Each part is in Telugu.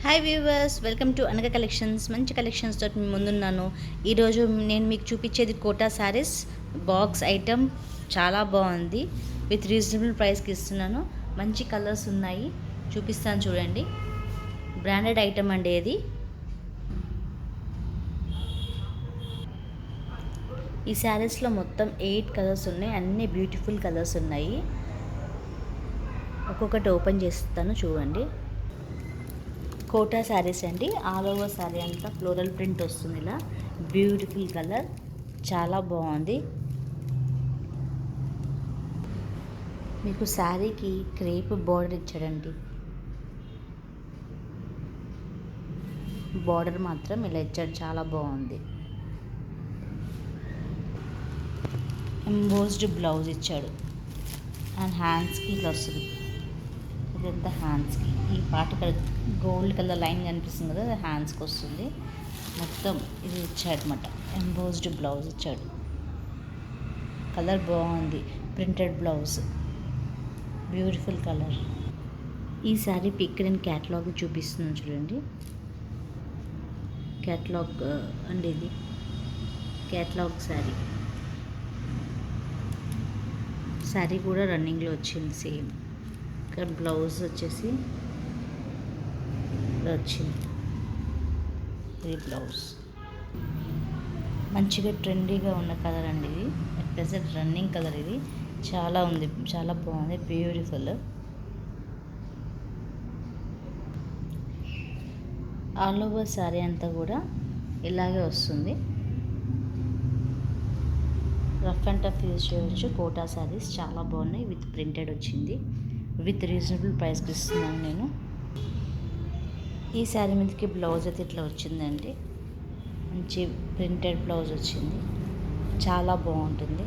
Hi viewers, welcome to Anaga collections. మంచి కలెక్షన్స్ తోటి మీ ముందున్నాను. ఈరోజు నేను మీకు చూపించేది కోటా శారీస్ బాక్స్ ఐటమ్. చాలా బాగుంది. విత్ రీజనబుల్ ప్రైస్కి ఇస్తున్నాను. మంచి కలర్స్ ఉన్నాయి, చూపిస్తాను చూడండి. బ్రాండెడ్ ఐటమ్ అండి ఇది. ఈ శారీస్లో మొత్తం 8 కలర్స్ ఉన్నాయి. అన్నీ బ్యూటిఫుల్ కలర్స్ ఉన్నాయి. ఒక్కొక్కటి ఓపెన్ చేస్తాను చూడండి. కోటా శారీస్ అండి. ఆల్ ఓవర్ శారీ అంతా ఫ్లోరల్ ప్రింట్ వస్తుంది. ఇలా బ్యూటిఫుల్ కలర్, చాలా బాగుంది. మీకు శారీకి క్రేప్ బార్డర్ ఇచ్చాడండి. బార్డర్ మాత్రం ఇలా ఇచ్చాడు, చాలా బాగుంది. ఎంబోస్డ్ బ్లౌజ్ ఇచ్చాడు అండ్ హ్యాండ్స్కి ఇట్లా వస్తుంది. ఇదంతా హ్యాండ్స్కి ఈ పార్ట్ ఇక్కడ గోల్డ్ కలర్ లైన్ కనిపిస్తుంది కదా, అది హ్యాండ్స్కి వస్తుంది. మొత్తం ఇది ఇచ్చాడనమాట. ఎంబోస్డ్ బ్లౌజ్ ఇచ్చాడు. కలర్ బాగుంది. Printed blouse, beautiful colour. ఈ శారీ పిక్ నేను క్యాటలాగ్ చూపిస్తున్నాను చూడండి. క్యాటలాగ్ అండి ఇది. క్యాటలాగ్ శారీ. శారీ కూడా రన్నింగ్లో వచ్చింది సేమ్. ఇక్కడ బ్లౌజ్ వచ్చేసి వచ్చింది. ఇది బ్లౌజ్. మంచిగా ట్రెండీగా ఉన్న కలర్ అండి ఇది. అట్ ప్రెసెంట్ రన్నింగ్ కలర్ ఇది. చాలా ఉంది, చాలా బాగుంది, బ్యూటిఫుల్. ఆల్ ఓవర్ శారీ అంతా కూడా ఇలాగే వస్తుంది. రఫ్ అండ్ టఫ్ యూజ్ చేయవచ్చు. కోటా శారీస్ చాలా బాగున్నాయి. విత్ ప్రింటెడ్ వచ్చింది. విత్ రీజనబుల్ ప్రైస్కి ఇస్తున్నాను నేను. ఈ శారీ మీదకి బ్లౌజ్ అయితే ఇట్లా వచ్చిందండి. మంచి ప్రింటెడ్ బ్లౌజ్ వచ్చింది, చాలా బాగుంటుంది.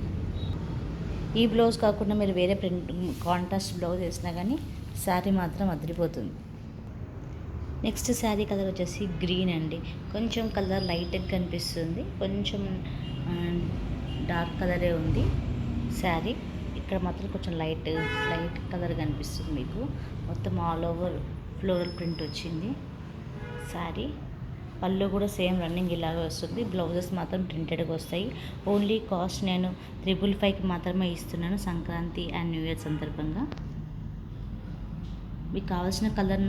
ఈ బ్లౌజ్ కాకుండా మీరు వేరే ప్రింట్ కాంట్రాస్ట్ బ్లౌజ్ వేసినా కానీ శారీ మాత్రం అదిరిపోతుంది. నెక్స్ట్ శారీ కలర్ వచ్చేసి గ్రీన్ అండి. కొంచెం కలర్ లైట్గా కనిపిస్తుంది, కొంచెం డార్క్ కలరే ఉంది శారీ. ఇక్కడ మాత్రం కొంచెం లైట్ కలర్ కనిపిస్తుంది మీకు. మొత్తం ఆల్ ఓవర్ ఫ్లోరల్ ప్రింట్ వచ్చింది శారీ. పళ్ళు కూడా సేమ్ రన్నింగ్ ఇలాగే వస్తుంది. బ్లౌజెస్ మాత్రం ప్రింటెడ్గా వస్తాయి. ఓన్లీ కాస్ట్ నేను 555కి మాత్రమే ఇస్తున్నాను, సంక్రాంతి అండ్ న్యూ ఇయర్ సందర్భంగా. మీకు కావాల్సిన కలర్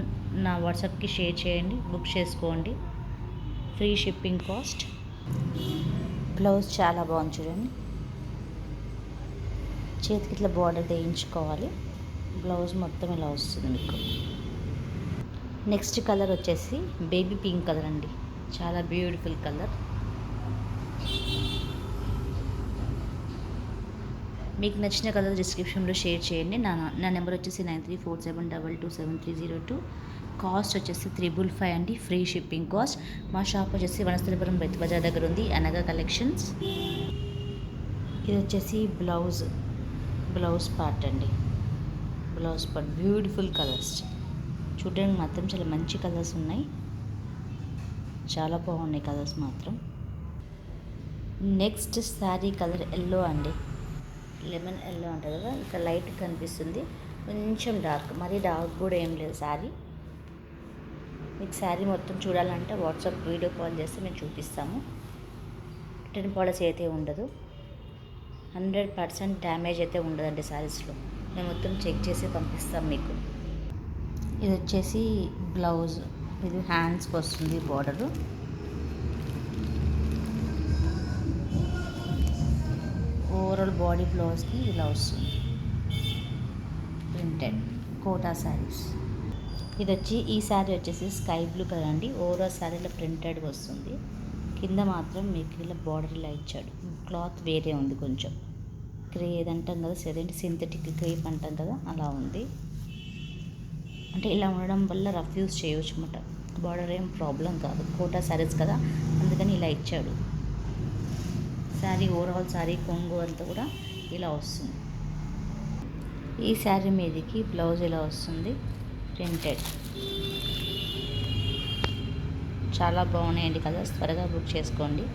నా వాట్సాప్కి షేర్ చేయండి, బుక్ చేసుకోండి. Free shipping cost. బ్లౌజ్ చాలా బాగుంది చూడండి. చేతికి ఇట్లా బార్డర్ వేయించుకోవాలి. బ్లౌజ్ మొత్తం ఇలా వస్తుంది మీకు. నెక్స్ట్ కలర్ వచ్చేసి బేబీ పింక్ కలర్ అండి. చాలా బ్యూటిఫుల్ కలర్. మీకు నచ్చిన కలర్ డిస్క్రిప్షన్లో షేర్ చేయండి. నా నెంబర్ వచ్చేసి 9347227302. కాస్ట్ వచ్చేసి 555 అండి, ఫ్రీ షిప్పింగ్ కాస్ట్. మా షాప్ వచ్చేసి వనస్థలిపురం రైతు బజార్ దగ్గర ఉంది, అనగా కలెక్షన్స్. ఇది వచ్చేసి బ్లౌజ్ పార్ట్ అండి. Blouse part beautiful colours. చూడడానికి మాత్రం చాలా మంచి కలర్స్ ఉన్నాయి, చాలా బాగున్నాయి కలర్స్ మాత్రం. నెక్స్ట్ శారీ కలర్ ఎల్లో అండి. లెమన్ ఎల్లో అంటారు కదా, ఇక్కడ లైట్ కనిపిస్తుంది, కొంచెం డార్క్. మరీ డార్క్ కూడా ఏం లేదు శారీ. మీకు శారీ మొత్తం చూడాలంటే వాట్సాప్ వీడియో కాల్ చేస్తే మేము చూపిస్తాము. రిటర్న్ పాలసీ అయితే ఉండదు. 100% డ్యామేజ్ అయితే ఉండదండి శారీస్లో. మేము మొత్తం చెక్ చేసి పంపిస్తాం మీకు. ఇది వచ్చేసి బ్లౌజ్. ఇది హ్యాండ్స్కి వస్తుంది బార్డరు. ఓవరాల్ బాడీ బ్లౌజ్కి ఇలా వస్తుంది ప్రింటెడ్. కోటా శారీస్. ఇది వచ్చి ఈ శారీ వచ్చేసి స్కై బ్లూ కలర్ అండి. ఓవరాల్ శారీలో ప్రింటెడ్గా వస్తుంది. కింద మాత్రం మీకు ఇలా బార్డర్ ఇలా ఇచ్చాడు. క్లాత్ వేరే ఉంది, కొంచెం క్రేప్ అంటాం కదా, సింథటిక్ క్రేప్ అంటాం కదా, అలా ఉంది. అంటే ఇలా ఉండడం వల్ల రఫ్ యూజ్ చేయవచ్చు అన్నమాట. బార్డర్ ఏం ప్రాబ్లం కాదు, కోటా శారీస్ కదా, అందుకని ఇలా ఇచ్చాడు. శారీ ఓవరాల్ శారీ కొంగు అంతా కూడా ఇలా వస్తుంది. ఈ శారీ మీదకి బ్లౌజ్ ఇలా వస్తుంది ప్రింటెడ్. చాలా బాగున్నాయండి కలర్స్, త్వరగా బుక్ చేసుకోండి.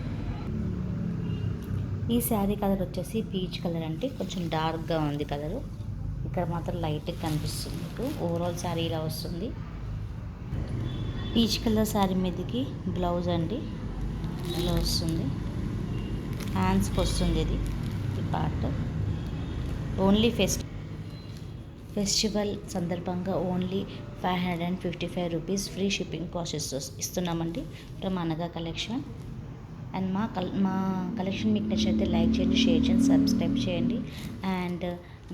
ఈ శారీ కలర్ వచ్చేసి పీచ్ కలర్ అంటే కొంచెం డార్క్గా ఉంది కలరు. ఇక్కడ మాత్రం లైట్గా కనిపిస్తుంది మీకు. ఓవరాల్ శారీ ఇలా వస్తుంది. పీచ్ కలర్ శారీ మీదకి బ్లౌజ్ అండి, ఇలా వస్తుంది. హ్యాండ్స్కి వస్తుంది ఇది ఈ పార్ట్. ఓన్లీ ఫెస్టివల్ సందర్భంగా only 555 rupees free shipping cost ఇస్తున్నామండి ఫ్రమ్ అనగా కలెక్షన్. అండ్ మా కలెక్షన్ మీకు నచ్చితే లైక్ చేయండి, షేర్ చేయండి, సబ్స్క్రైబ్ చేయండి. అండ్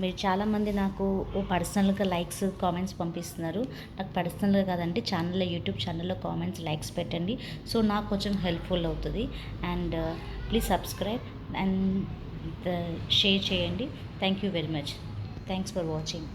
మీరు చాలామంది నాకు పర్సనల్గా లైక్స్ కామెంట్స్ పంపిస్తున్నారు. నాకు పర్సనల్గా కాదండి, ఛానల్లో యూట్యూబ్ ఛానల్లో కామెంట్స్ లైక్స్ పెట్టండి. సో నాకు కొంచెం హెల్ప్ఫుల్ అవుతుంది. And please subscribe and share చేయండి. Thank you very much. Thanks for watching.